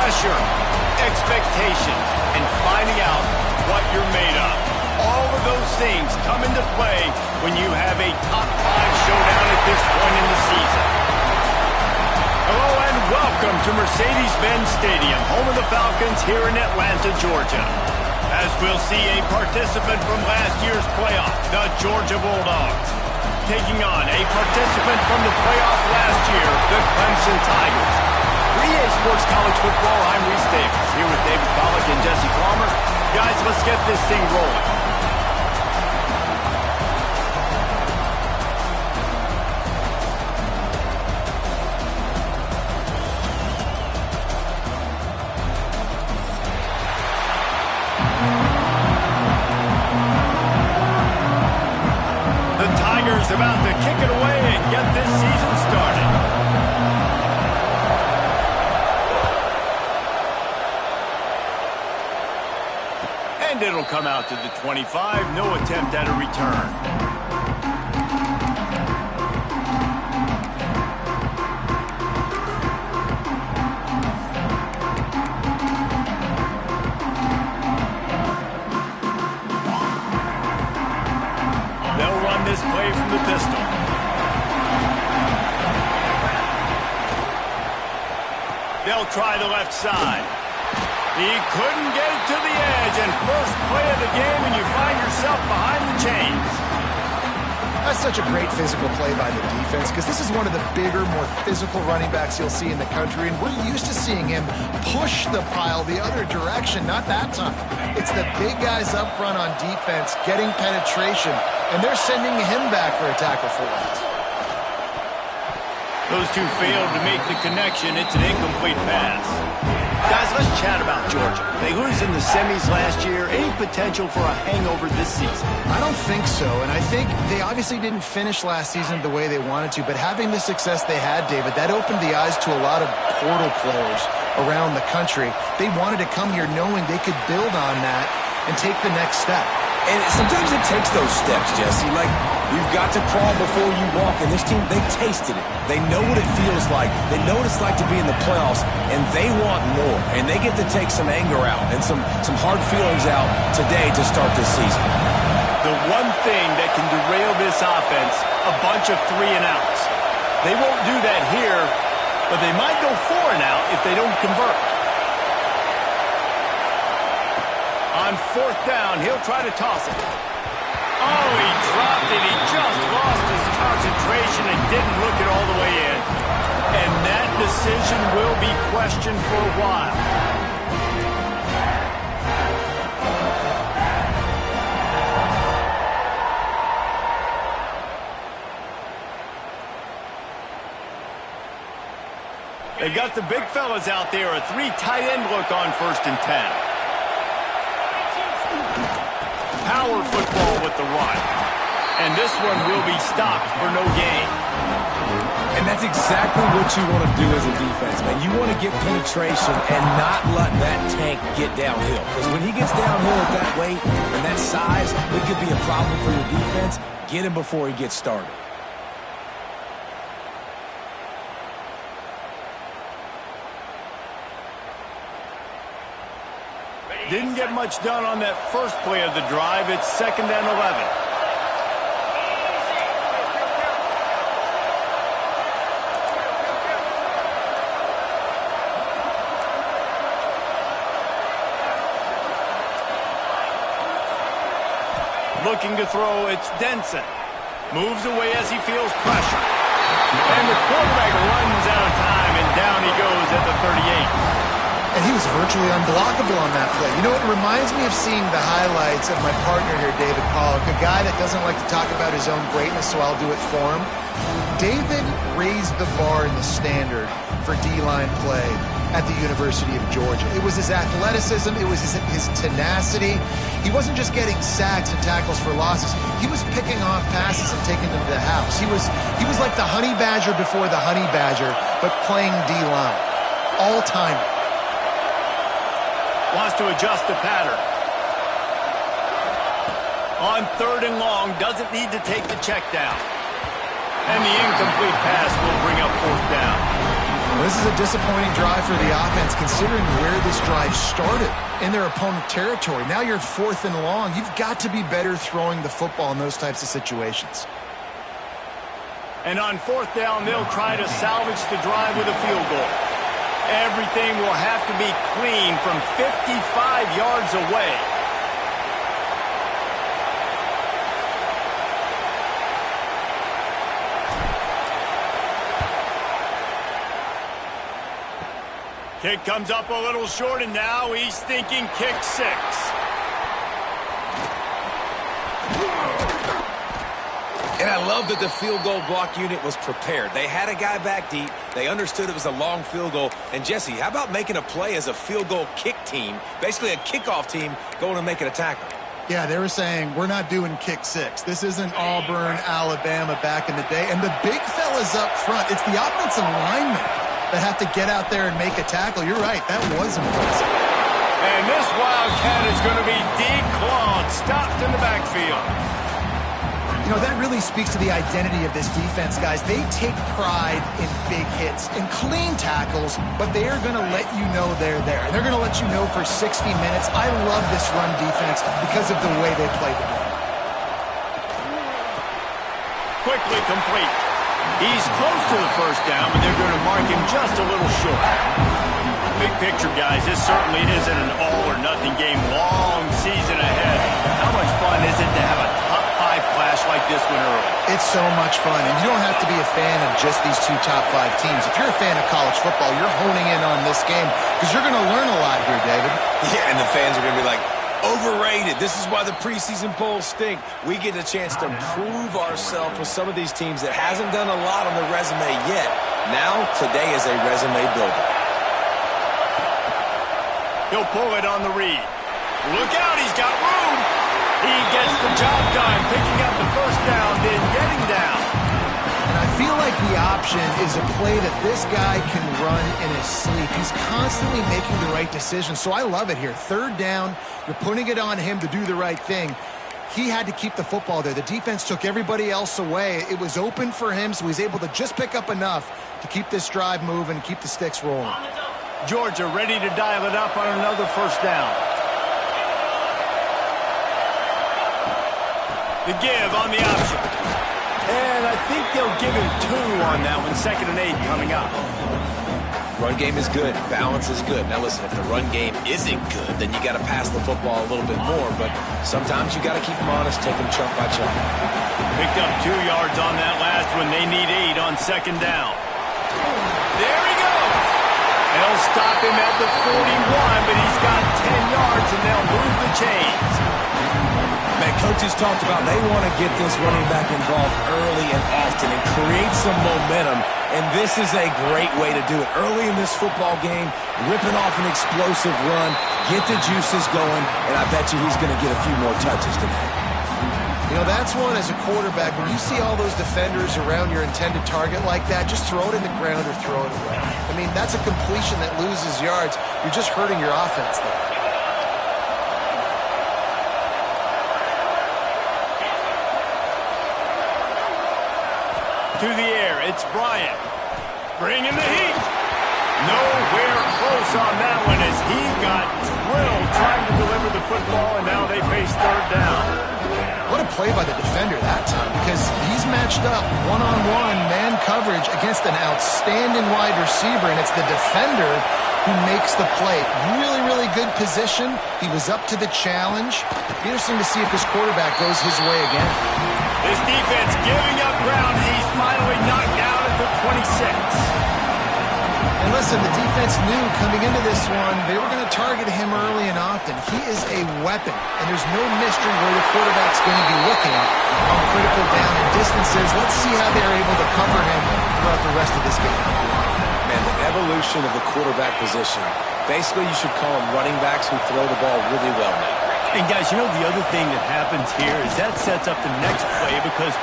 Pressure, expectation, and finding out what you're made of. All of those things come into play when you have a top-5 showdown at this point in the season. Hello and welcome to Mercedes-Benz Stadium, home of the Falcons here in Atlanta, Georgia. As we'll see a participant from last year's playoff, the Georgia Bulldogs, taking on a participant from the playoff last year, the Clemson Tigers. For EA Sports College Football, I'm Reese Davis, here with David Pollack and Jesse Palmer. Guys, let's get this thing rolling. About to kick it away and get this season started. And it'll come out to the 25. No attempt at a return. This play from the pistol. They'll try the left side. He couldn't get it to the edge, and first play of the game, and you find yourself behind the chains. That's such a great physical play by the defense, because this is one of the bigger, more physical running backs you'll see in the country, and we're used to seeing him push the pile the other direction. Not that time. It's the big guys up front on defense getting penetration, and they're sending him back for a tackle for loss. Those two failed to make the connection. It's an incomplete pass. Guys, let's chat about Georgia. They lose in the semis last year. Any potential for a hangover this season? I don't think so, and I think they obviously didn't finish last season the way they wanted to, but having the success they had, David, that opened the eyes to a lot of portal players around the country. They wanted to come here knowing they could build on that and take the next step. And sometimes it takes those steps, Jesse. Like, you've got to crawl before you walk. And this team, they tasted it. They know what it feels like. They know what it's like to be in the playoffs, and they want more. And they get to take some anger out and some hard feelings out today to start this season. The one thing that can derail this offense, a bunch of 3-and-outs. They won't do that here, but they might go 4-and-out if they don't convert. On fourth down, he'll try to toss it. Oh, he dropped it. He just lost his concentration and didn't look it all the way in. And that decision will be questioned for a while. They've got the big fellas out there. A 3 tight end look on 1st and 10. Power football with the run. And this one will be stopped for no gain. And that's exactly what you want to do as a defense, man. You want to get penetration and not let that tank get downhill. Because when he gets downhill at that weight and that size, it could be a problem for your defense. Get him before he gets started. Didn't get much done on that first play of the drive. It's 2nd and 11. Looking to throw, it's Denson. Moves away as he feels pressure. And the quarterback runs out of time, and down he goes at the 38. And he was virtually unblockable on that play. You know, it reminds me of seeing the highlights of my partner here, David Pollack, a guy that doesn't like to talk about his own greatness, so I'll do it for him. David raised the bar in the standard for D-line play at the University of Georgia. It was his athleticism. It was his tenacity. He wasn't just getting sacks and tackles for losses. He was picking off passes and taking them to the house. He was like the honey badger before the honey badger, but playing D-line. All-time. Wants to adjust the pattern. On 3rd and long, doesn't need to take the check down. And the incomplete pass will bring up 4th down. Well, this is a disappointing drive for the offense, considering where this drive started, in their opponent territory. Now you're 4th and long. You've got to be better throwing the football in those types of situations. And on 4th down, they'll try to salvage the drive with a field goal. Everything will have to be clean from 55 yards away. Kick comes up a little short, and now he's thinking kick 6. And I love that the field goal block unit was prepared. They had a guy back deep. They understood it was a long field goal. And, Jesse, how about making a play as a field goal kick team, basically a kickoff team, going and making a tackle? Yeah, they were saying, we're not doing kick 6. This isn't Auburn, Alabama back in the day. And the big fella's up front. It's the offensive linemen that have to get out there and make a tackle. You're right, that was impressive. And this Wildcat is going to be declawed, stopped in the backfield. You know, that really speaks to the identity of this defense, guys. They take pride in big hits and clean tackles, but they are going to let you know they're there. They're going to let you know for 60 minutes. I love this run defense because of the way they play the game. Quickly complete. He's close to the first down, but they're going to mark him just a little short. Big picture, guys, this certainly isn't an all-or-nothing game. Long season ahead. How much fun is it to have a top-5 clash like this one early? It's so much fun, and you don't have to be a fan of just these 2 top-5 teams. If you're a fan of college football, you're honing in on this game because you're going to learn a lot here, David. Yeah, and the fans are going to be like, overrated. This is why the preseason polls stink. We get a chance to prove ourselves with some of these teams that hasn't done a lot on the resume yet. Now, today is a resume builder. He'll pull it on the read. Look out, he's got room. He gets the job done, picking up the first down, then getting down. And I feel like the option is a play that this guy can run in his sleep. He's constantly making the right decision, so I love it here. 3rd down, you're putting it on him to do the right thing. He had to keep the football there. The defense took everybody else away. It was open for him, so he's able to just pick up enough to keep this drive moving, keep the sticks rolling. Georgia ready to dial it up on another first down. The give on the option. And I think they'll give him 2 on that one. 2nd and 8 coming up. Run game is good. Balance is good. Now, listen, if the run game isn't good, then you got to pass the football a little bit more. But sometimes you got to keep them honest, take them chunk by chunk. Picked up 2 yards on that last one. They need 8 on 2nd down. There he goes. They'll stop him at the 41, but he's got 10 yards, and they'll move the chains. Man, coaches talked about they want to get this running back involved early and often and create some momentum, and this is a great way to do it. Early in this football game, ripping off an explosive run, get the juices going, and I bet you he's going to get a few more touches tonight. You know, that's one as a quarterback. When you see all those defenders around your intended target like that, just throw it in the ground or throw it away. I mean, that's a completion that loses yards. You're just hurting your offense there. To the air, it's Bryant. Bringing the heat. Nowhere close on that one as he got drilled trying to deliver the football, and now they face 3rd down. What a play by the defender that time, because he's matched up one-on-one man coverage against an outstanding wide receiver, and it's the defender who makes the play. Really, really good position. He was up to the challenge. Be interesting to see if this quarterback goes his way again. This defense giving up ground. He's finally knocked down at the 26. And listen, the defense knew coming into this one, they were going to target him early and often. He is a weapon, and there's no mystery where the quarterback's going to be looking on critical down and distances. Let's see how they're able to cover him throughout the rest of this game. Man, the evolution of the quarterback position. Basically, you should call them running backs who throw the ball really well now. And guys, you know the other thing that happens here is that sets up the next play because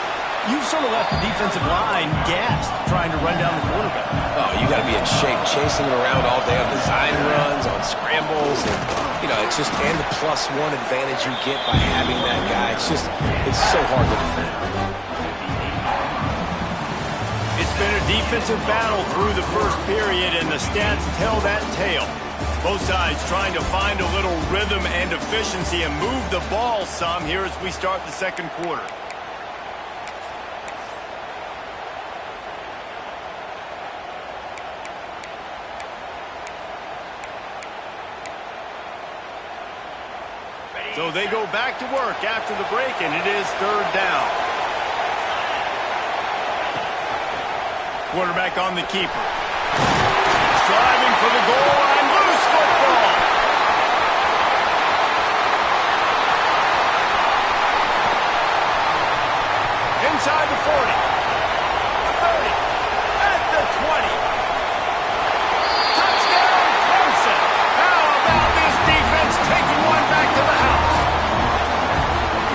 you've sort of left the defensive line gassed trying to run down the quarterback. Oh, you got to be in shape, chasing him around all day on design runs, on scrambles, and you know it's just and the +1 advantage you get by having that guy. It's so hard to defend. It's It's been a defensive battle through the first period, and the stats tell that tale. Both sides trying to find a little rhythm and efficiency and move the ball some here as we start the second quarter. So they go back to work after the break, and it is third down. Quarterback on the keeper. Striving for the goal line. Loose football. Inside the 40. The 30. At the 20. Touchdown, Clemson. How about this defense taking one back to the house?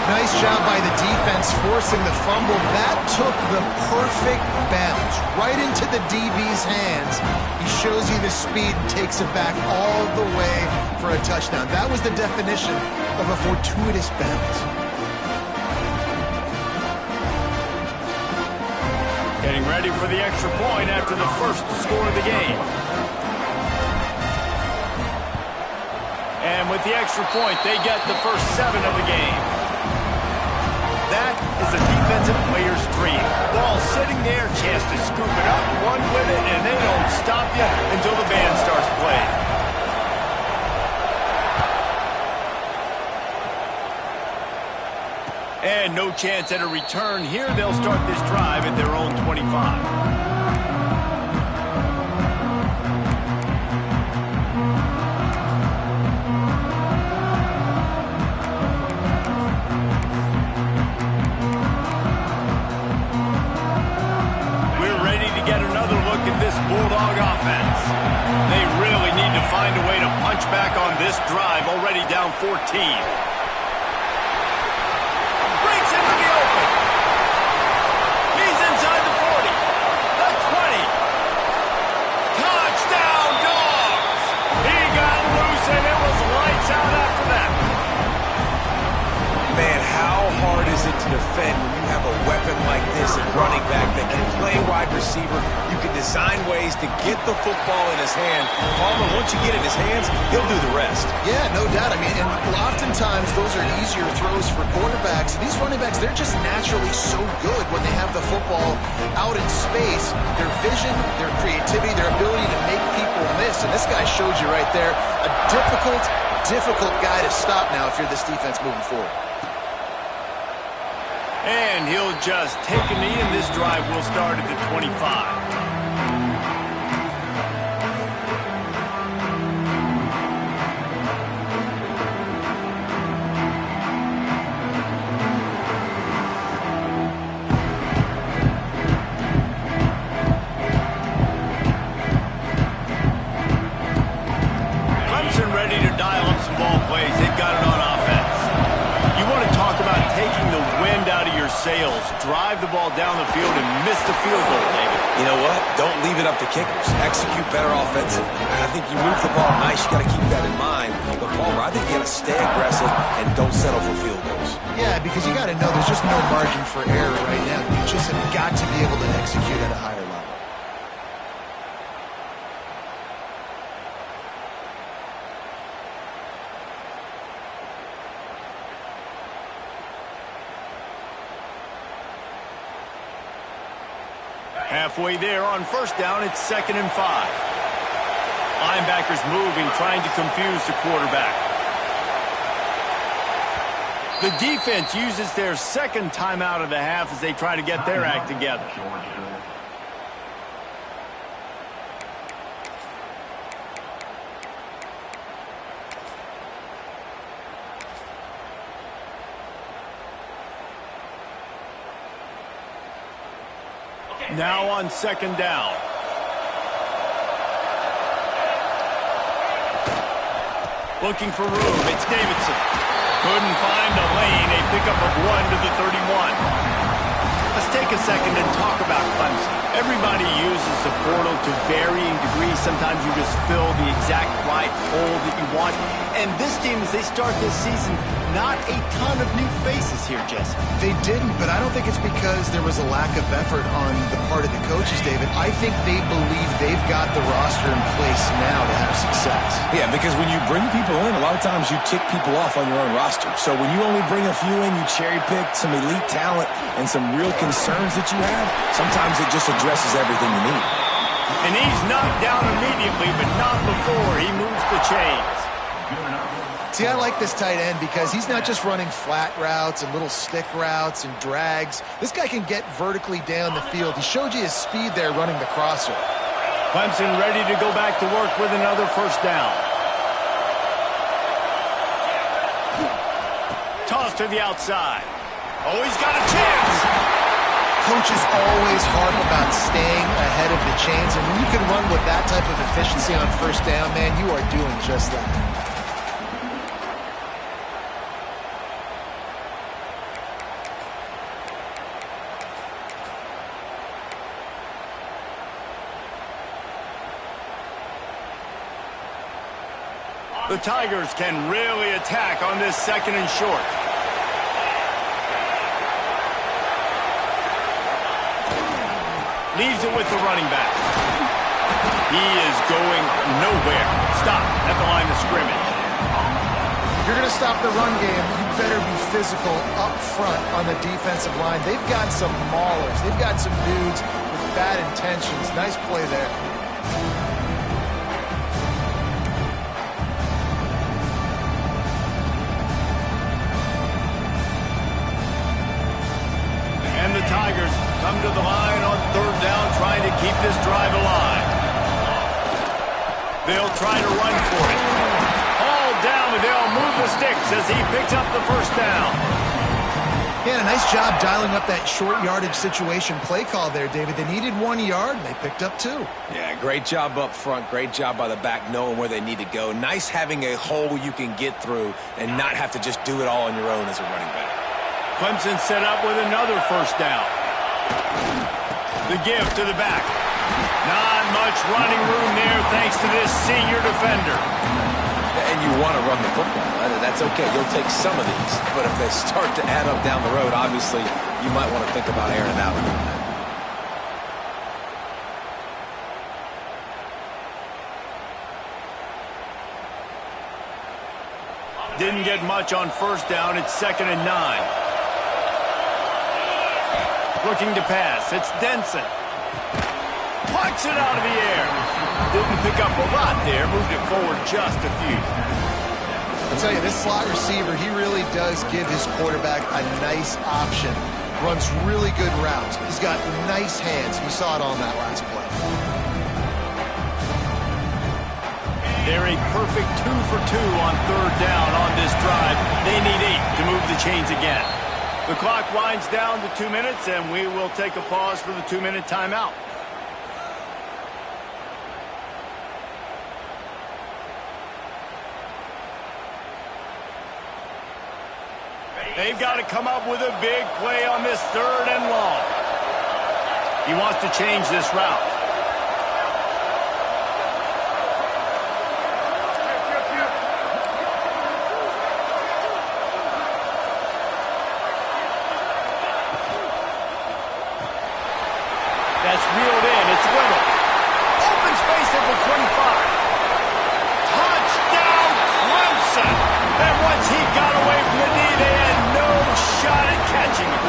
Nice job by the defense forcing the fumble. That took the perfect bounce right into the DB's hands. He shows you the speed and takes it back all the way for a touchdown. That was the definition of a fortuitous bounce. Getting ready for the extra point after the first score of the game. And with the extra point, they get the first 7 of the game. That is a defensive player's dream. Ball sitting there, chance to scoop it up, run with it, and they don't stop you until the band starts playing. And no chance at a return here. They'll start this drive at their own 25. Bulldog offense. They really need to find a way to punch back on this drive, already down 14. Breaks into the open. He's inside the 40. The 20. Touchdown, Dogs! He got loose, and it was lights out after that. Man, how hard is it to defend when you have a weapon like this at running back that can play wide receiver? You can design ways to get the football in his hand. Palmer, once you get it in his hands, he'll do the rest. Yeah, no doubt. I mean, and oftentimes those are easier throws for quarterbacks. These running backs, they're just naturally so good when they have the football out in space. Their vision, their creativity, their ability to make people miss. And this guy showed you right there, a difficult guy to stop now if you're this defense moving forward. And he'll just take a knee, and this drive will start at the 25. Clemson ready to dial up some ball plays. They've got it on offense. You want to talk about taking the wind out of your sails. Drive the ball down the field and miss the field goal, David. You know what? Don't leave it up to kickers. Execute better offensively. I think you move the ball nice. You got to keep that in mind. But Palmer, I think you got to stay aggressive and don't settle for field goals. Yeah, because you got to know there's just no margin for error right now. You just have got to be able to execute at a higher level. Halfway there on first down, it's 2nd and 5. Linebackers moving, trying to confuse the quarterback. The defense uses their second timeout of the half as they try to get their act together. Now on 2nd down. Looking for room. It's Davidson. Couldn't find a lane. A pickup of 1 to the 31. Let's take a second and talk about Clemson. Everybody uses the portal to varying degrees. Sometimes you just fill the exact right hole that you want. And this team, as they start this season, not a ton of new faces here, Jesse. They didn't, but I don't think it's because there was a lack of effort on the part of the coaches, David. I think they believe they've got the roster in place now to have success. Yeah, because when you bring people in, a lot of times you tick people off on your own roster. So when you only bring a few in, you cherry-pick some elite talent and some real concerns that you have, sometimes it just addresses everything you need. And he's knocked down immediately, but not before he moves the chains. See, I like this tight end because he's not just running flat routes and little stick routes and drags. This guy can get vertically down the field. He showed you his speed there running the crosser. Clemson ready to go back to work with another first down. Toss to the outside. Oh, he's got a chance. Coaches always harp about staying ahead of the chains, and when you can run with that type of efficiency on first down, man, you are doing just that. The Tigers can really attack on this second and short. Leaves it with the running back. He is going nowhere. Stop at the line of scrimmage. If you're going to stop the run game, you better be physical up front on the defensive line. They've got some maulers. They've got some dudes with bad intentions. Nice play there. And the Tigers come to the line on third down, trying to keep this drive alive. They'll try to run for it. All down, but they'll move the sticks as he picks up the first down. Yeah, a nice job dialing up that short yardage situation play call there, David. They needed 1 yard, and they picked up 2. Yeah, great job up front. Great job by the back knowing where they need to go. Nice having a hole you can get through and not have to just do it all on your own as a running back. Clemson set up with another first down. The give to the back. Not much running room there thanks to this senior defender. And you want to run the football. That's okay. You'll take some of these. But if they start to add up down the road, obviously, you might want to think about airing it out a little bit. Didn't get much on first down. It's 2nd and 9. Looking to pass. It's Denson. Plucks it out of the air. Didn't pick up a lot there. Moved it forward just a few. I'll tell you, this slot receiver, he really does give his quarterback a nice option. Runs really good routes. He's got nice hands. You saw it on that last play. They're a perfect 2 for 2 on third down on this drive. They need 8 to move the chains again. The clock winds down to 2 minutes, and we will take a pause for the 2-minute timeout. They've got to come up with a big play on this 3rd and long. He wants to change this route. That's reeled in. It's Whittle. Open space at the 25. Touchdown, Clemson. And once he got away from the knee, they had no shot at catching him.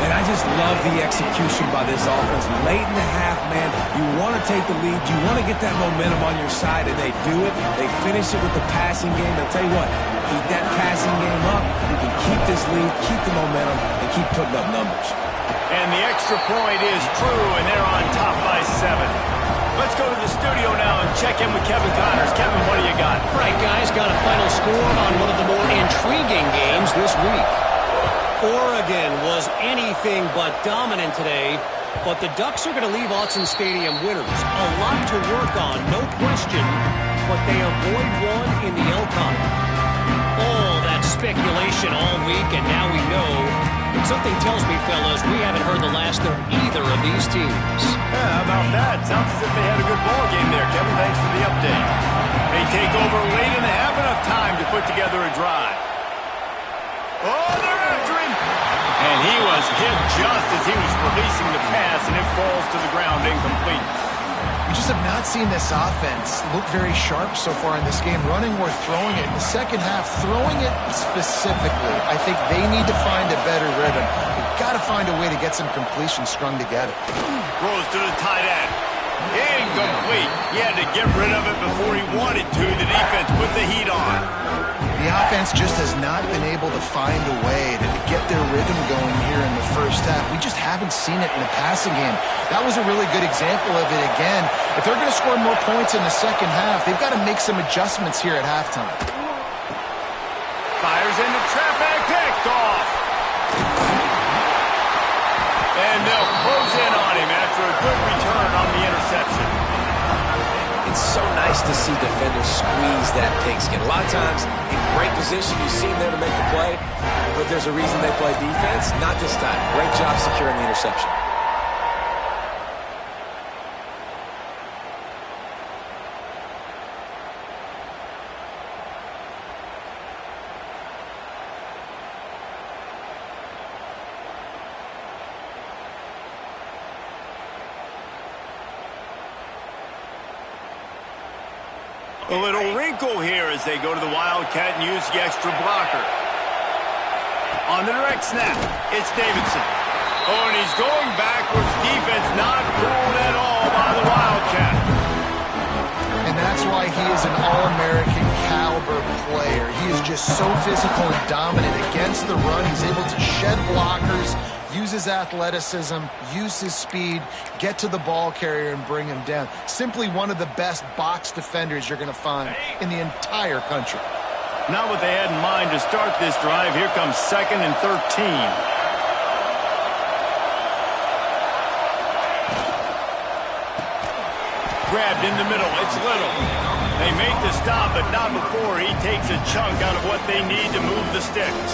And I just love the execution by this offense. Late in the half, man, you want to take the lead. You want to get that momentum on your side, and they do it. They finish it with the passing game. I'll tell you what, keep that passing game up. You can keep this lead, keep the momentum, and keep putting up numbers. And the extra point is true, and they're on top by 7. Let's go to the studio now and check in with Kevin Connors. Kevin, what do you got? Right, guys, got a final score on one of the more intriguing games this week. Oregon was anything but dominant today, but the Ducks are going to leave Autzen Stadium winners. A lot to work on, no question, but they avoid one in the Elcon. All that speculation all week, and now we know Something tells me, fellas, we haven't heard the last of either of these teams. Yeah, how about that? Sounds as if they had a good ball game there, Kevin. Thanks for the update. They take over late in the half, enough time to put together a drive. Oh, they're after him! And he was hit just as he was releasing the pass, and it falls to the ground incomplete. We just have not seen this offense look very sharp so far in this game, running or throwing it. In the second half, throwing it specifically, I think they need to find a better rhythm. They've got to find a way to get some completions strung together. Throws to the tight end. Incomplete. He had to get rid of it before he wanted to. The defense put the heat on. The offense just has not been able to find a way to get their rhythm going here in the first half. We just haven't seen it in the passing game. That was a really good example of it again. If they're going to score more points in the second half, they've got to make some adjustments here at halftime. Fires into traffic, picked off. And they'll close in on him after a good return on the interception. It's so nice to see defenders squeeze that pigskin. A lot of times, in great position, you see them there to make the play, but there's a reason they play defense. Not this time. Great job securing the interception. A little wrinkle here as they go to the Wildcat and use the extra blocker. On the direct snap, it's Davidson. Oh, and he's going backwards. Defense not fooled at all by the Wildcat. And that's why he is an All-American caliber player. He is just so physical and dominant against the run. He's able to shed blockers, use his athleticism, use his speed, get to the ball carrier and bring him down. Simply one of the best box defenders you're going to find in the entire country. Not what they had in mind to start this drive. Here comes 2nd and 13. Grabbed in the middle. It's Little. They make the stop, but not before he takes a chunk out of what they need to move the sticks.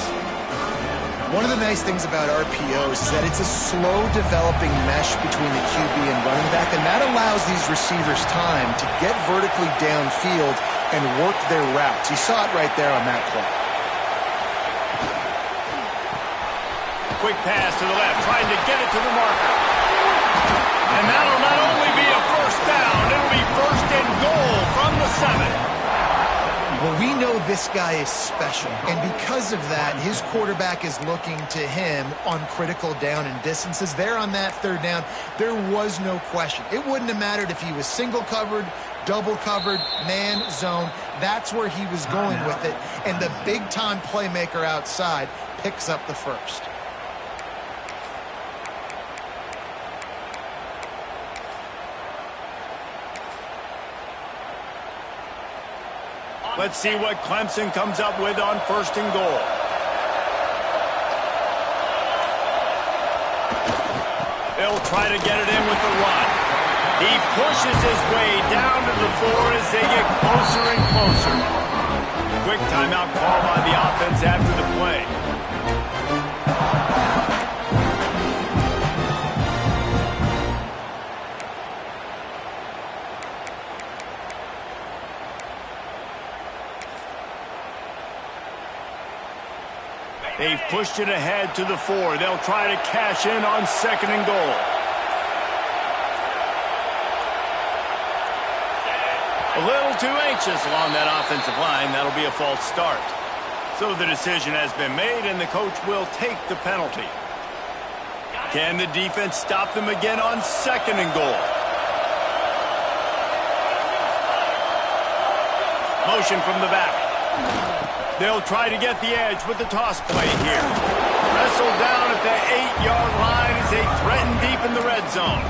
One of the nice things about RPOs is that it's a slow-developing mesh between the QB and running back, and that allows these receivers time to get vertically downfield and work their routes. You saw it right there on that play. Quick pass to the left, trying to get it to the marker. And that'll not only be a first down, it'll be 1st and goal from the 7. Well, we know this guy is special, and because of that, his quarterback is looking to him on critical down and distances. There on that 3rd down, there was no question. It wouldn't have mattered if he was single covered, double covered, man, zone. That's where he was going with it, and the big-time playmaker outside picks up the first. Let's see what Clemson comes up with on 1st and goal. They'll try to get it in with the run. He pushes his way down to the 4 as they get closer and closer. Quick timeout call by the offense after the play. They've pushed it ahead to the 4. They'll try to cash in on 2nd and goal. A little too anxious along that offensive line. That'll be a false start. So the decision has been made, and the coach will take the penalty. Can the defense stop them again on 2nd and goal? Motion from the back. They'll try to get the edge with the toss play here. Wrestled down at the 8-yard line as they threaten deep in the red zone.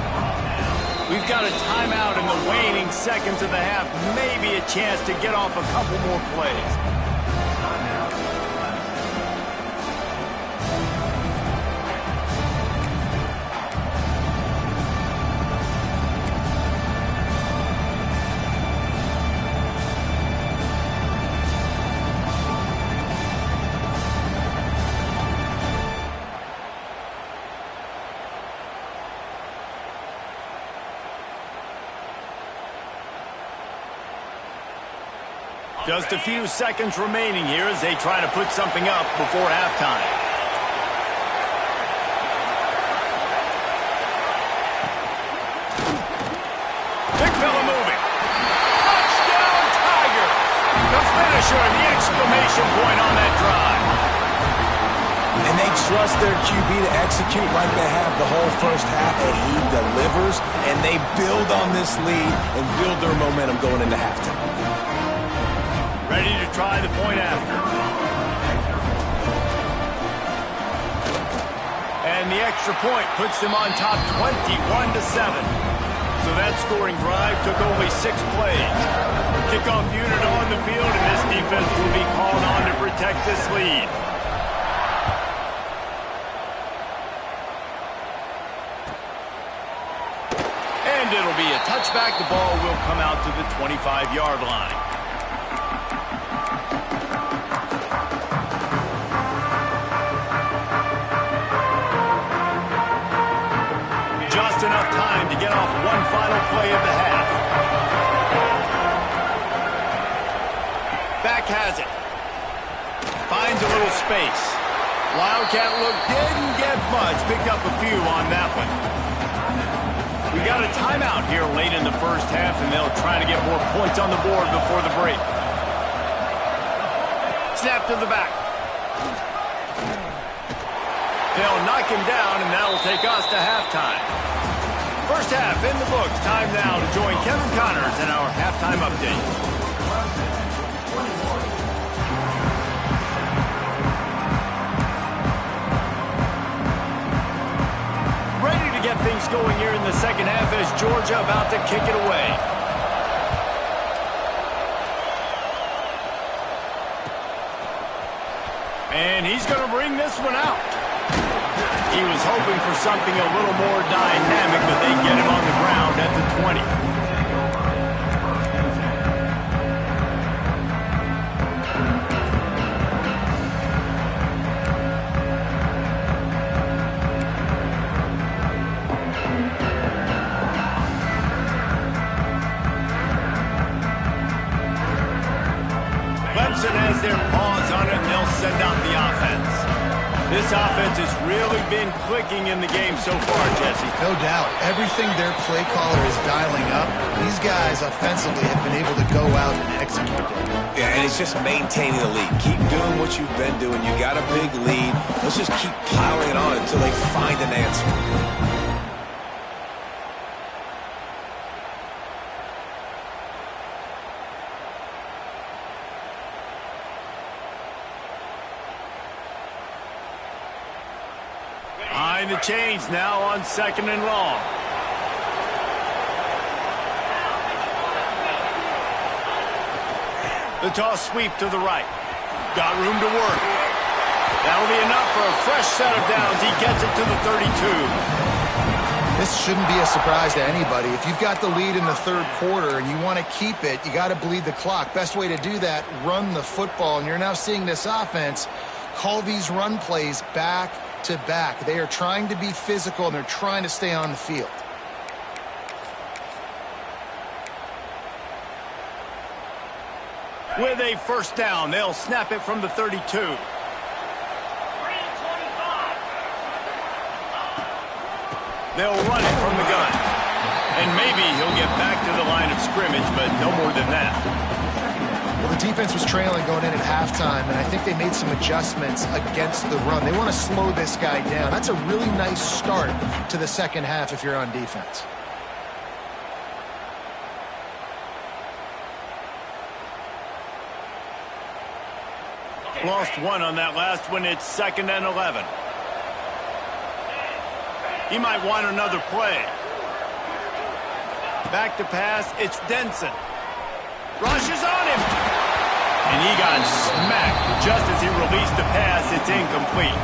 We've got a timeout in the waning seconds of the half. Maybe a chance to get off a couple more plays. Just a few seconds remaining here as they try to put something up before halftime. Big fella moving. Touchdown, Tiger! The finisher, the exclamation point on that drive. And they trust their QB to execute like they have the whole first half, and he delivers, and they build on this lead and build their momentum going into halftime. Ready to try the point after. And the extra point puts them on top 21-7. So that scoring drive took only 6 plays. Kickoff unit on the field, and this defense will be called on to protect this lead. And it'll be a touchback. The ball will come out to the 25-yard line. Just enough time to get off one final play of the half. Back has it. Finds a little space. Wildcat look didn't get much. Picked up a few on that one. We got a timeout here late in the first half, and they'll try to get more points on the board before the break. Snap to the back. They'll knock him down, and that'll take us to halftime. First half in the books. Time now to join Kevin Connors in our halftime update. Ready to get things going here in the second half as Georgia about to kick it away. And he's going to bring this one out. He was hoping for something a little more dynamic, but they get him on the ground at the 20. Clemson has their paws on it, and they'll send out the offense. This offense has really been clicking in the game so far, Jesse. No doubt. Everything their play caller is dialing up, these guys offensively have been able to go out and execute it. Yeah, and it's just maintaining the lead. Keep doing what you've been doing. You got a big lead. Let's just keep piling it on until they find an answer. Behind the chains now on 2nd and long. The toss sweep to the right. Got room to work. That'll be enough for a fresh set of downs. He gets it to the 32. This shouldn't be a surprise to anybody. If you've got the lead in the third quarter and you want to keep it, you got to bleed the clock. Best way to do that, run the football. And you're now seeing this offense call these run plays back to back. They are trying to be physical, and they're trying to stay on the field. With a first down, they'll snap it from the 32. They'll run it from the gun. And maybe he'll get back to the line of scrimmage, but no more than that. Well, the defense was trailing going in at halftime, and I think they made some adjustments against the run. They want to slow this guy down. That's a really nice start to the second half if you're on defense. Lost one on that last one. It's 2nd and 11. He might want another play. Back to pass. It's Denson. Rushes on him. And he got smacked just as he released the pass. It's incomplete.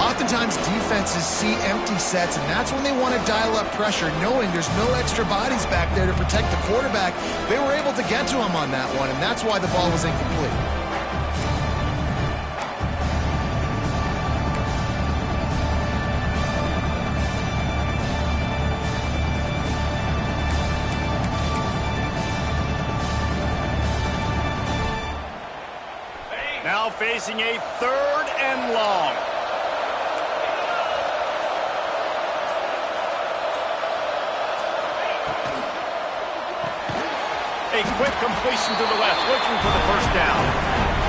Oftentimes defenses see empty sets, and that's when they want to dial up pressure, knowing there's no extra bodies back there to protect the quarterback. They were able to get to him on that one, and that's why the ball was incomplete. facing a 3rd and long. A quick completion to the left, looking for the first down.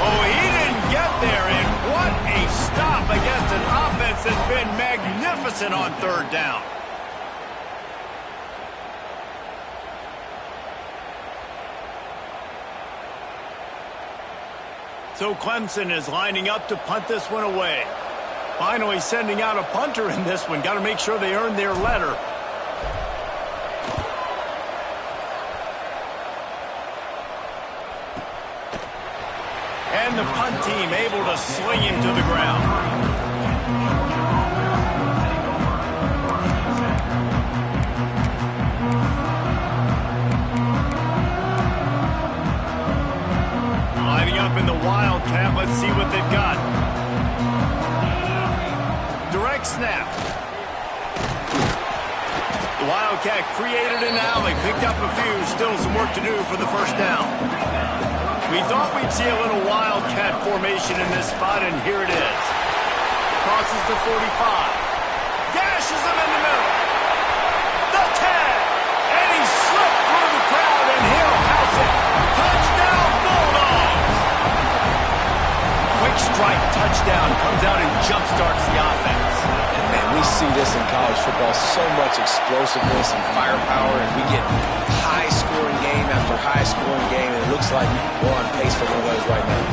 Oh, he didn't get there, and what a stop against an offense that's been magnificent on 3rd down. So Clemson is lining up to punt this one away. Finally sending out a punter in this one. Got to make sure they earn their letter. And the punt team able to sling him to the ground. Lining up in the Wildcat. Let's see what they've got. Direct snap. The Wildcat created an alley, picked up a few, still some work to do for the first down. We thought we'd see a little Wildcat formation in this spot, and here it is. Crosses the 45. Gashes him in the middle. The 10. And he slipped through the crowd, and he'll house it. Touchdown, Bulldogs! Quick strike touchdown comes out and jumpstarts the offense. And, man, we see this in college football, so much explosiveness and firepower, and we get high-scoring game after high-scoring game, and it looks like we're on pace for one of those right now.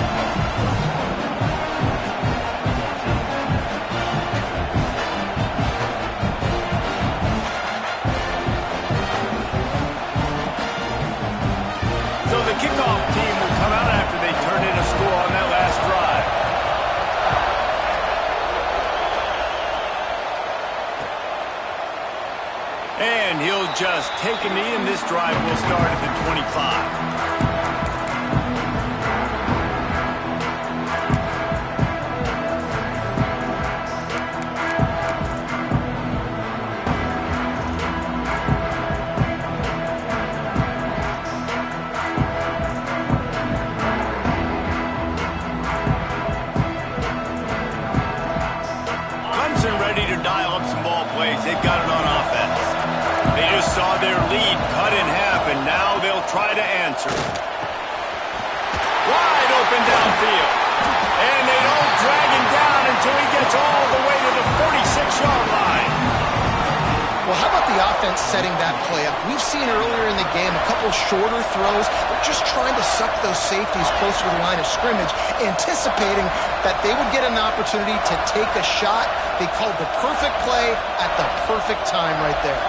So the kickoff team will come out after they turn in a score on that last drive. And he'll just take a knee, and this drive will start at the 25. Clemson ready to dial up some ball plays. They've got it on offense. They just saw their lead cut in half, and now they'll try to answer. Wide open downfield. And they don't drag him down until he gets all the way to the 46-yard line. Well, how about the offense setting that play up? We've seen earlier in the game a couple shorter throws. They're just trying to suck those safeties closer to the line of scrimmage, anticipating that they would get an opportunity to take a shot. They called the perfect play at the perfect time right there.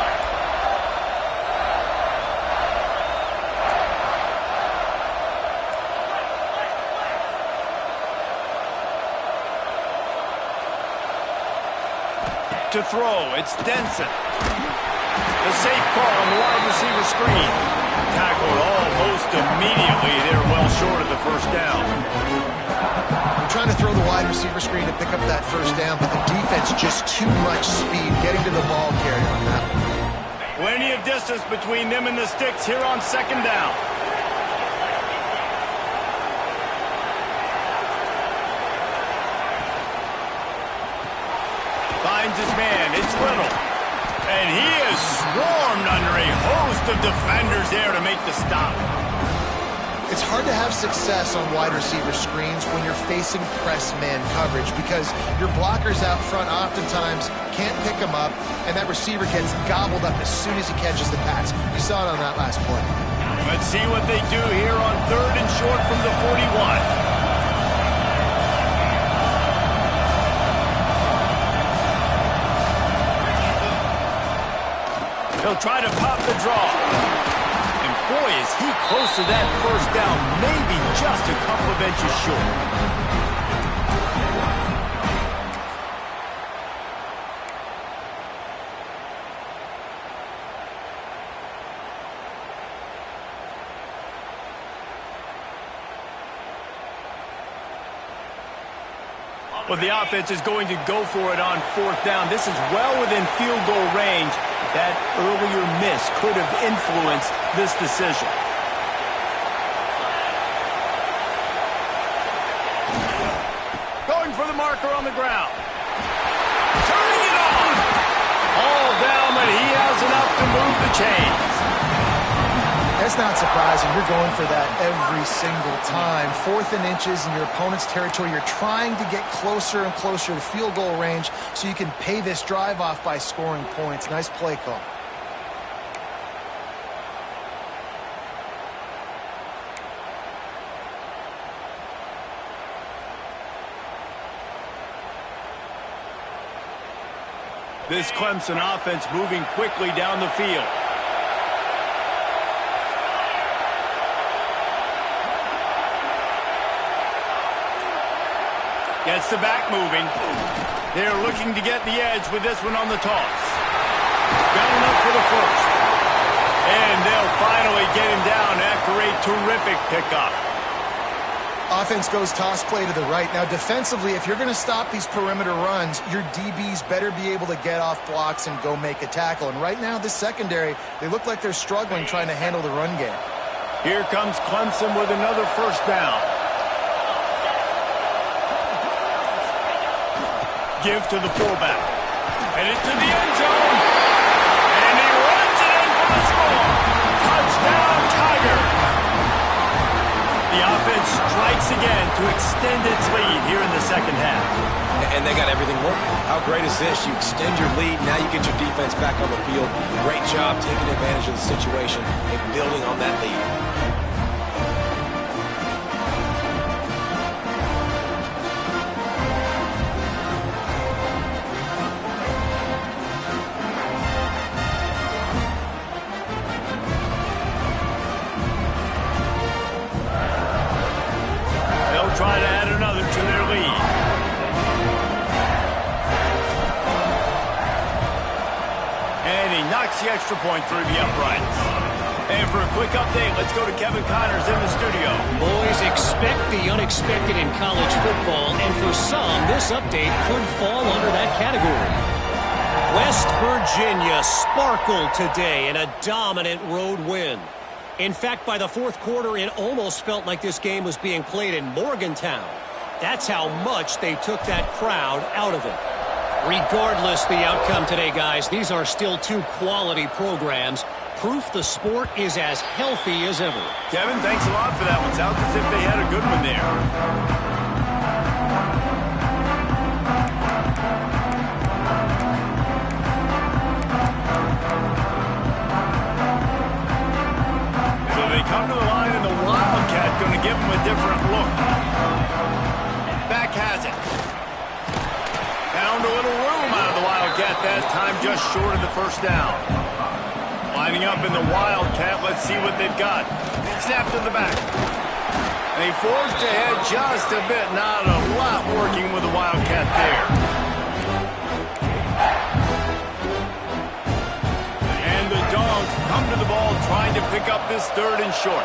To throw, it's Denson. The safe call on the wide receiver screen. Tackled almost immediately. They're well short of the first down. I'm trying to throw the wide receiver screen to pick up that first down, but the defense just too much speed getting to the ball carrier on that one. Plenty of distance between them and the sticks here on 2nd down. Finds his man. It's Little. And he is swarmed under a host of defenders there to make the stop. It's hard to have success on wide receiver screens when you're facing press man coverage because your blockers out front oftentimes can't pick them up, and that receiver gets gobbled up as soon as he catches the pass. You saw it on that last play. Let's see what they do here on 3rd and short from the 41. He'll try to pop the draw. And boy, is he close to that first down, maybe just a couple of inches short. Well, the offense is going to go for it on 4th down. This is well within field goal range. That earlier miss could have influenced this decision. on the ground. Turning it on. All down, but he has enough to move the chains. That's not surprising. You're going for that every single time. 4th and inches in your opponent's territory. You're trying to get closer and closer to field goal range so you can pay this drive off by scoring points. Nice play call. This Clemson offense moving quickly down the field. Gets the back moving. They're looking to get the edge with this one on the toss. Got enough for the first. And they'll finally get him down after a terrific pickup. Offense goes toss play to the right. Now, defensively, if you're going to stop these perimeter runs, your DBs better be able to get off blocks and go make a tackle. And right now, this secondary, they look like they're struggling trying to handle the run game. Here comes Clemson with another first down. Give to the fullback. Headed to the end zone. And he runs it in for the score. Touchdown, Tigers. The offense strikes again to extend its lead here in the second half. And they got everything working. How great is this? You extend your lead, now you get your defense back on the field. Great job taking advantage of the situation and building on that lead. Try to add another to their lead. And he knocks the extra point through the uprights. And for a quick update, let's go to Kevin Connors in the studio. Boys, expect the unexpected in college football, and for some, this update could fall under that category. West Virginia sparkled today in a dominant road win. In fact, by the fourth quarter, it almost felt like this game was being played in Morgantown. That's how much they took that crowd out of it. Regardless the outcome today, guys, these are still two quality programs. Proof the sport is as healthy as ever. Kevin, thanks a lot for that one. Sounds as if they had a good one there. Come to the line, and the Wildcat going to give him a different look. Back has it. Found a little room out of the Wildcat that time, just short of the first down. Lining up in the Wildcat, let's see what they've got. Snap to the back. They forged ahead just a bit, not a lot working with the Wildcat there. Come to the ball, trying to pick up this third and short.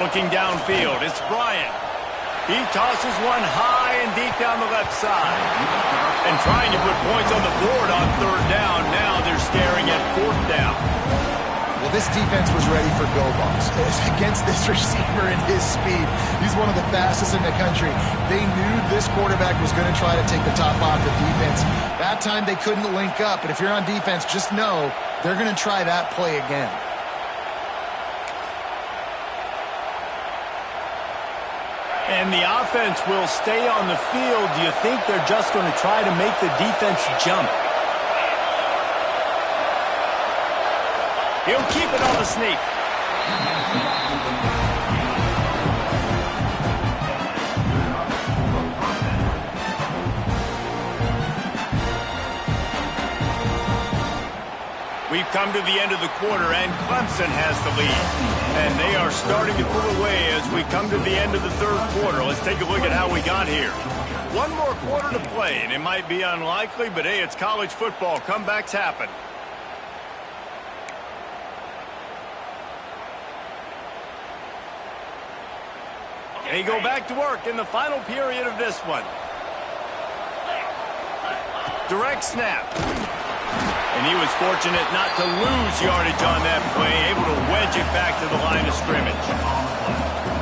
Looking downfield, it's Bryant. He tosses one high and deep down the left side. And trying to put points on the board on third down. Now they're staring at fourth down. Well, this defense was ready for go balls. Against this receiver and his speed, he's one of the fastest in the country. They knew this quarterback was going to try to take the top off the defense. That time they couldn't link up, but if you're on defense, just know they're going to try that play again. And the offense will stay on the field. Do you think they're just going to try to make the defense jump? He'll keep it on the sneak. We've come to the end of the quarter, and Clemson has the lead. And they are starting to pull away as we come to the end of the third quarter. Let's take a look at how we got here. One more quarter to play, and it might be unlikely, but hey, it's college football. Comebacks happen. They go back to work in the final period of this one. Direct snap. And he was fortunate not to lose yardage on that play, able to wedge it back to the line of scrimmage.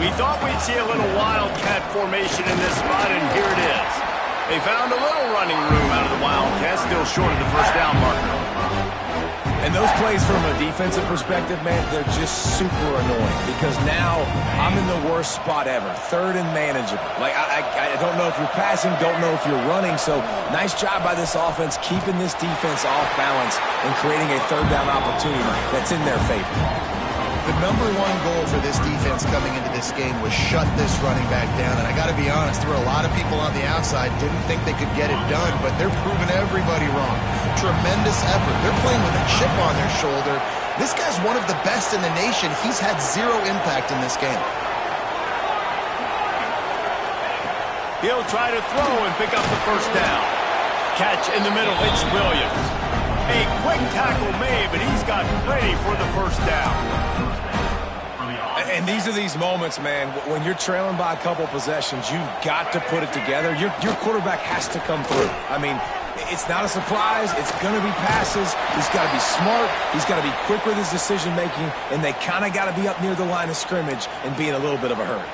We thought we'd see a little wildcat formation in this spot, and here it is. They found a little running room out of the wildcat, still short of the first down marker. And those plays from a defensive perspective, man, they're just super annoying because now I'm in the worst spot ever, third and manageable. Like, I don't know if you're passing, don't know if you're running, so nice job by this offense keeping this defense off balance and creating a third down opportunity that's in their favor. The number one goal for this defense coming into this game was shut this running back down. And I got to be honest, there were a lot of people on the outside didn't think they could get it done, but they're proving everybody wrong. Tremendous effort. They're playing with a chip on their shoulder. This guy's one of the best in the nation. He's had zero impact in this game. He'll try to throw and pick up the first down. Catch in the middle. It's Williams. A quick tackle made, but he's got ready for the first down. And these are these moments, man, when you're trailing by a couple possessions, you've got to put it together. Your quarterback has to come through. I mean, it's not a surprise. It's going to be passes. He's got to be smart. He's got to be quick with his decision-making, and they kind of got to be up near the line of scrimmage and be in a little bit of a hurry.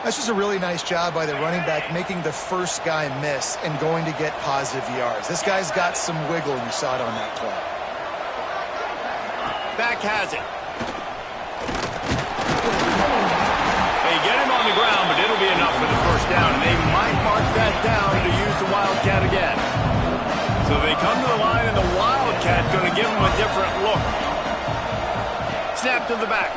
That's just a really nice job by the running back making the first guy miss and going to get positive yards. This guy's got some wiggle, and you saw it on that play. Back has it. They get him on the ground, but it'll be enough for the first down, and they might mark that down to use the Wildcat again. So they come to the line, and the Wildcat going to give them a different look. Snap to the back.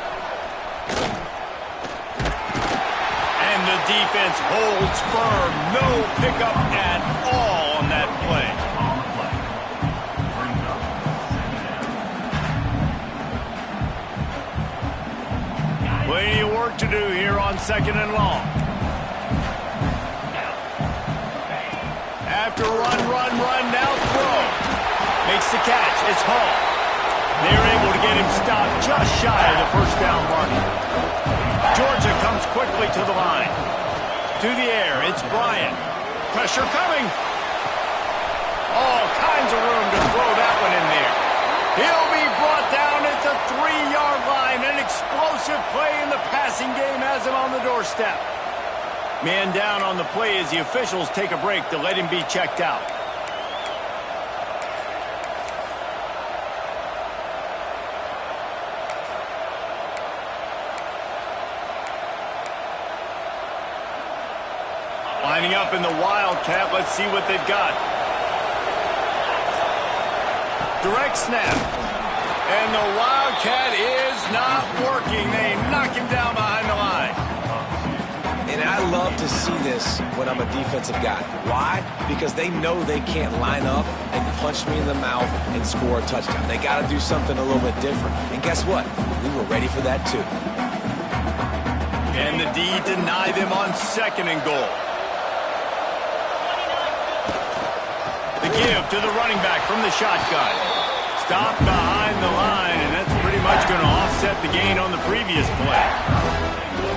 And the defense holds firm. No pickup at all on that play. Plenty of work to do here on second and long. After run, now throw. Makes the catch. It's Hall. They're able to get him stopped just shy of the first down marker. Georgia comes quickly to the line. To the air, it's Bryant. Pressure coming. All kinds of room to throw that one in there. He'll be brought down at the 3-yard line. An explosive play in the passing game has him on the doorstep. Man down on the play as the officials take a break to let him be checked out. Lining up in the Wildcat. Let's see what they've got. Direct snap. And the Wildcat is not working. They knock him down behind the line. And I love to see this when I'm a defensive guy. Why? Because they know they can't line up and punch me in the mouth and score a touchdown. They got to do something a little bit different. And guess what? We were ready for that too. And the D denied them on second and goal. The give to the running back from the shotgun. Stop behind the line, and that's pretty much going to offset the gain on the previous play.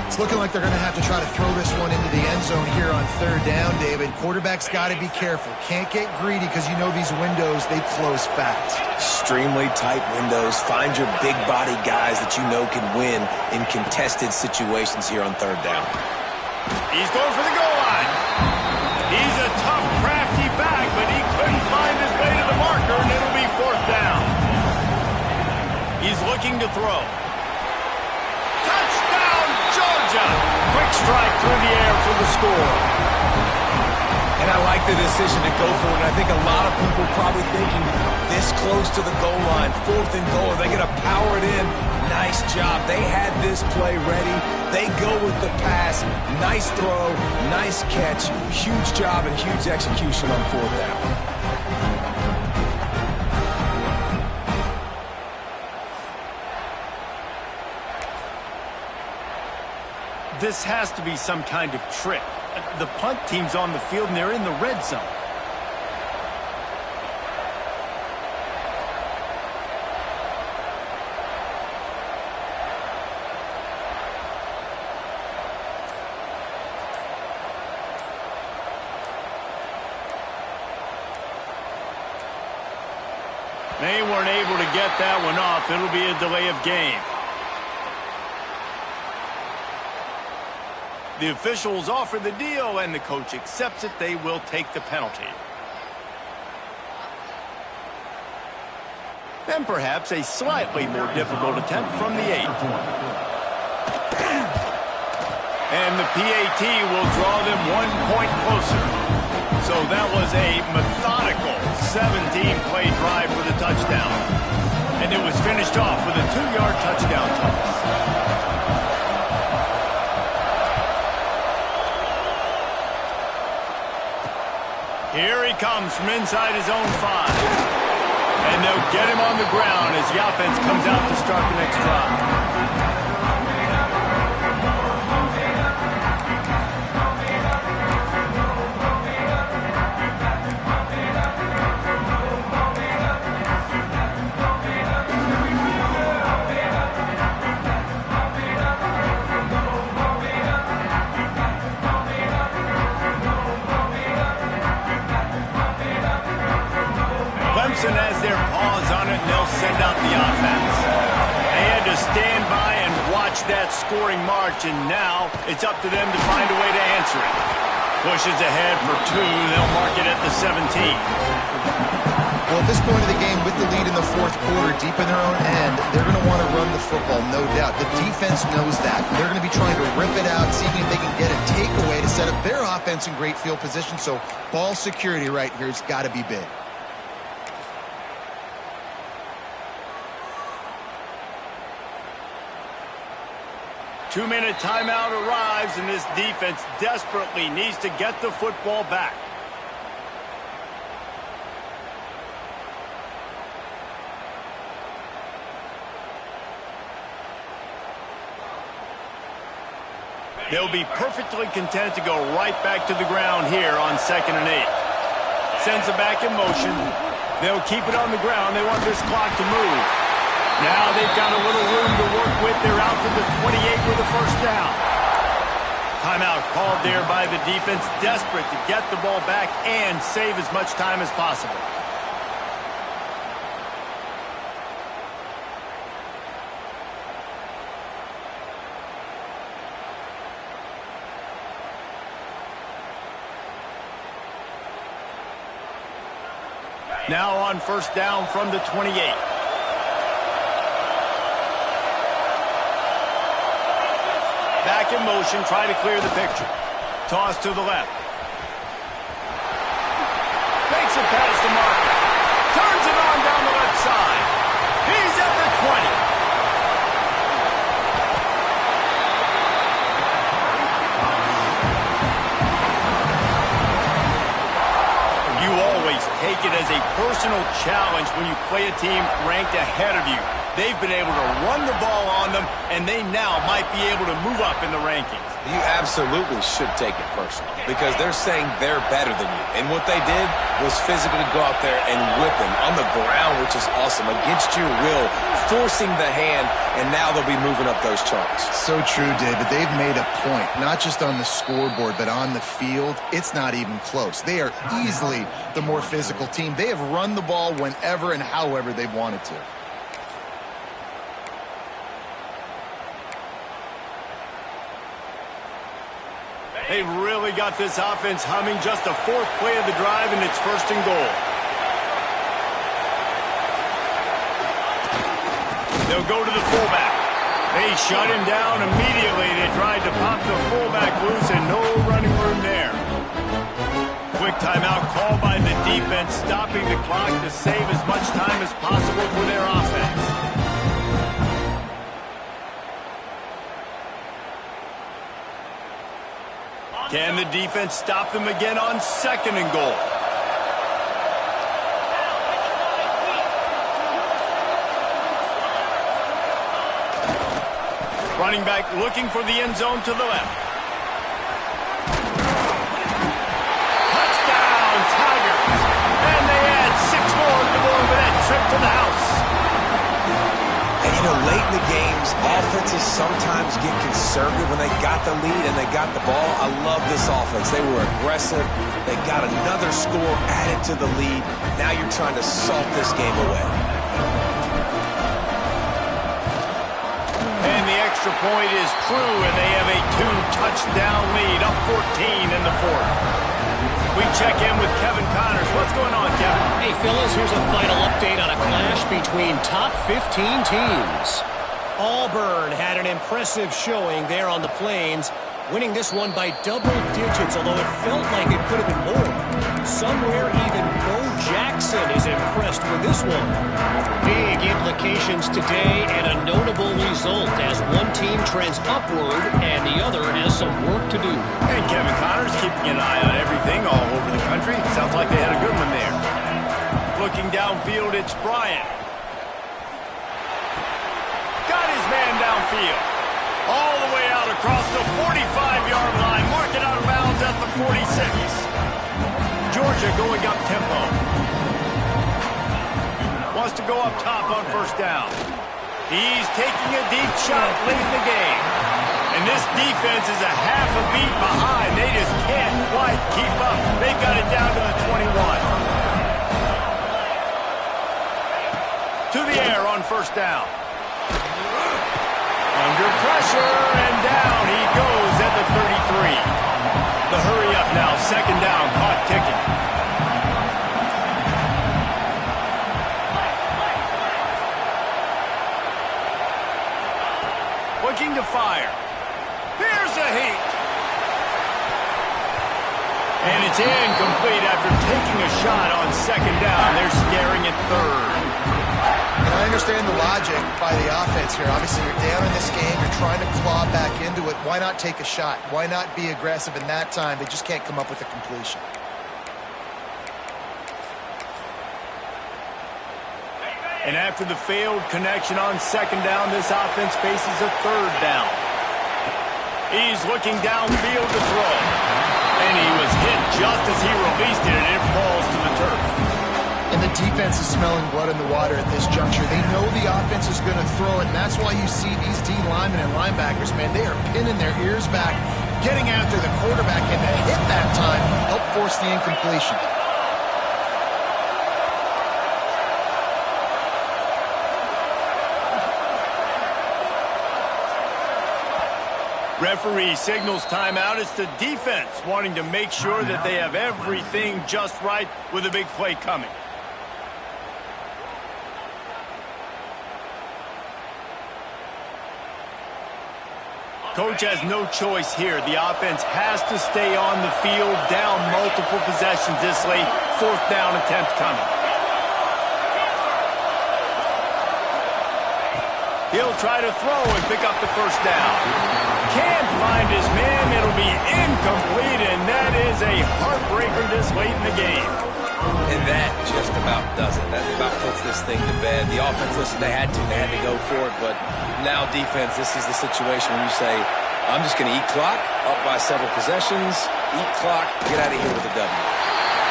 It's looking like they're going to have to try to throw this one into the end zone here on third down, David. Quarterback's got to be careful. Can't get greedy because you know these windows, they close fast. Extremely tight windows. Find your big body guys that you know can win in contested situations here on third down. He's going for the goal line. He's a tough, crafty back, but he couldn't find his way to the marker, and it'll be fourth down. He's looking to throw. Touchdown, Georgia! Quick strike through the air for the score. And I like the decision to go for it. And I think a lot of people probably thinking this close to the goal line, fourth and goal, are they going to power it in? Nice job. They had this play ready. They go with the pass. Nice throw, nice catch. Huge job and huge execution on fourth down. This has to be some kind of trick. The punt team's on the field and they're in the red zone. They weren't able to get that one off. It'll be a delay of game. The officials offer the deal, and the coach accepts it. They will take the penalty. Then perhaps a slightly more difficult attempt from the 8. And the PAT will draw them 1 point closer. So that was a methodical 17-play drive for the touchdown. And it was finished off with a 2-yard touchdown toss. Here he comes from inside his own 5. And they'll get him on the ground as the offense comes out to start the next drive. Clemson has their paws on it, and they'll send out the offense. They had to stand by and watch that scoring march, and now it's up to them to find a way to answer it. Pushes ahead for 2. They'll mark it at the 17. Well, at this point of the game, with the lead in the fourth quarter, deep in their own end, they're going to want to run the football, no doubt. The defense knows that. They're going to be trying to rip it out, seeing if they can get a takeaway to set up their offense in great field position. So ball security right here has got to be big. Two-minute timeout arrives, and this defense desperately needs to get the football back. They'll be perfectly content to go right back to the ground here on 2nd and 8. Sends it back in motion. They'll keep it on the ground. They want this clock to move. Now they've got a little room to work with. They're out to the 28 with a first down. Timeout called there by the defense, desperate to get the ball back and save as much time as possible. Now on first down from the 28. Back in motion, try to clear the picture. Toss to the left. Makes it past the marker. Turns it on down the left side. He's at the 20. You always take it as a personal challenge when you play a team ranked ahead of you. They've been able to run the ball on them, and they now might be able to move up in the rankings. You absolutely should take it personal because they're saying they're better than you. And what they did was physically go out there and whip him on the ground, which is awesome, against your will, forcing the hand, and now they'll be moving up those charts. So true, David. They've made a point, not just on the scoreboard, but on the field. It's not even close. They are easily the more physical team. They have run the ball whenever and however they've wanted to. They've really got this offense humming. Just the 4th play of the drive, and it's 1st and goal. They'll go to the fullback. They shut him down immediately. They tried to pop the fullback loose, and no running room there. Quick timeout called by the defense, stopping the clock to save as much time as possible for their offense. Can the defense stop them again on 2nd and goal? Running back looking for the end zone to the left. Touchdown, Tigers! And they add 6 more to the board with that trip to the house. And, you know, late in the games, offenses sometimes get conservative when they got the lead and they got the ball. I love this offense. They were aggressive. They got another score added to the lead. Now you're trying to salt this game away. And the extra point is true, and they have a 2-touchdown lead, up 14 in the fourth. We check in with Kevin Connors. What's going on, Kevin? Hey, fellas, here's a final update on a clash between top 15 teams. Auburn had an impressive showing there on the Plains, winning this one by double digits, although it felt like it could have been more. Somewhere even Bo Jackson is impressed with this one. Big implications today and a notable result as one team trends upward and the other has some work to do. And Kevin Connors keeping an eye on everything all over the country. Sounds like they had a good one there. Looking downfield, it's Bryant. Got his man downfield. All the way out across the 45-yard line. Mark it out of bounds at the 46. Georgia going up tempo. Wants to go up top on first down. He's taking a deep shot late in the game. And this defense is a half a beat behind. They just can't quite keep up. They've got it down to the 21. To the air on first down. Under pressure, and down he goes at the 33. The hurry up now, second down, clock ticking. Looking to fire. Here's a heat. And it's incomplete after taking a shot on second down. They're scaring at third. I understand the logic by the offense here. Obviously, you're down in this game. You're trying to claw back into it. Why not take a shot? Why not be aggressive in that time? They just can't come up with a completion. And after the failed connection on second down, this offense faces a third down. He's looking downfield to throw. And he was hit just as he released it, and it falls to the turf. And the defense is smelling blood in the water at this juncture. They know the offense is going to throw it, and that's why you see these D linemen and linebackers, man, they are pinning their ears back, getting after the quarterback, and to hit that time help force the incompletion. Referee signals timeout. It's the defense wanting to make sure that they have everything just right with a big play coming. Coach has no choice here. The offense has to stay on the field, down multiple possessions this late. Fourth down attempt coming. He'll try to throw and pick up the first down. Can't find his man. It'll be incomplete, and that is a heartbreaker this late in the game. And that just about does it. That about puts this thing to bed. The offense, listen, they had to go for it, but now defense, this is the situation where you say, I'm just going to eat clock, up by several possessions, eat clock, get out of here with a W.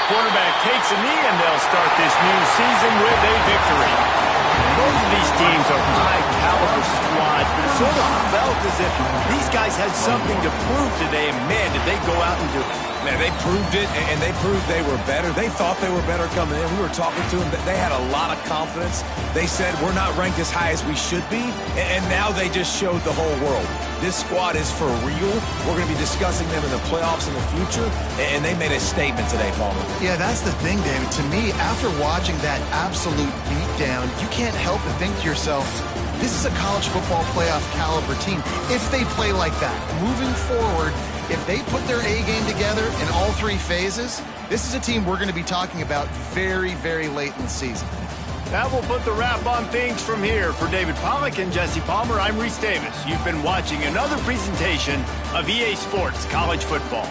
Quarterback takes a knee, and they'll start this new season with a victory. Both of these teams are high-caliber squads, but it sort of felt as if these guys had something to prove today, and man, did they go out and do it. Man, they proved it, and they proved they were better. They thought they were better coming in. We were talking to them. They had a lot of confidence. They said, we're not ranked as high as we should be, and now they just showed the whole world. This squad is for real. We're going to be discussing them in the playoffs in the future, and they made a statement today, Palmer. Yeah, that's the thing, David. To me, after watching that absolute beatdown, you can't help but think to yourself, this is a college football playoff caliber team. If they play like that, moving forward, if they put their A game together in all three phases, this is a team we're going to be talking about very, very late in the season. That will put the wrap on things from here. For David Pollack and Jesse Palmer, I'm Reese Davis. You've been watching another presentation of EA Sports College Football.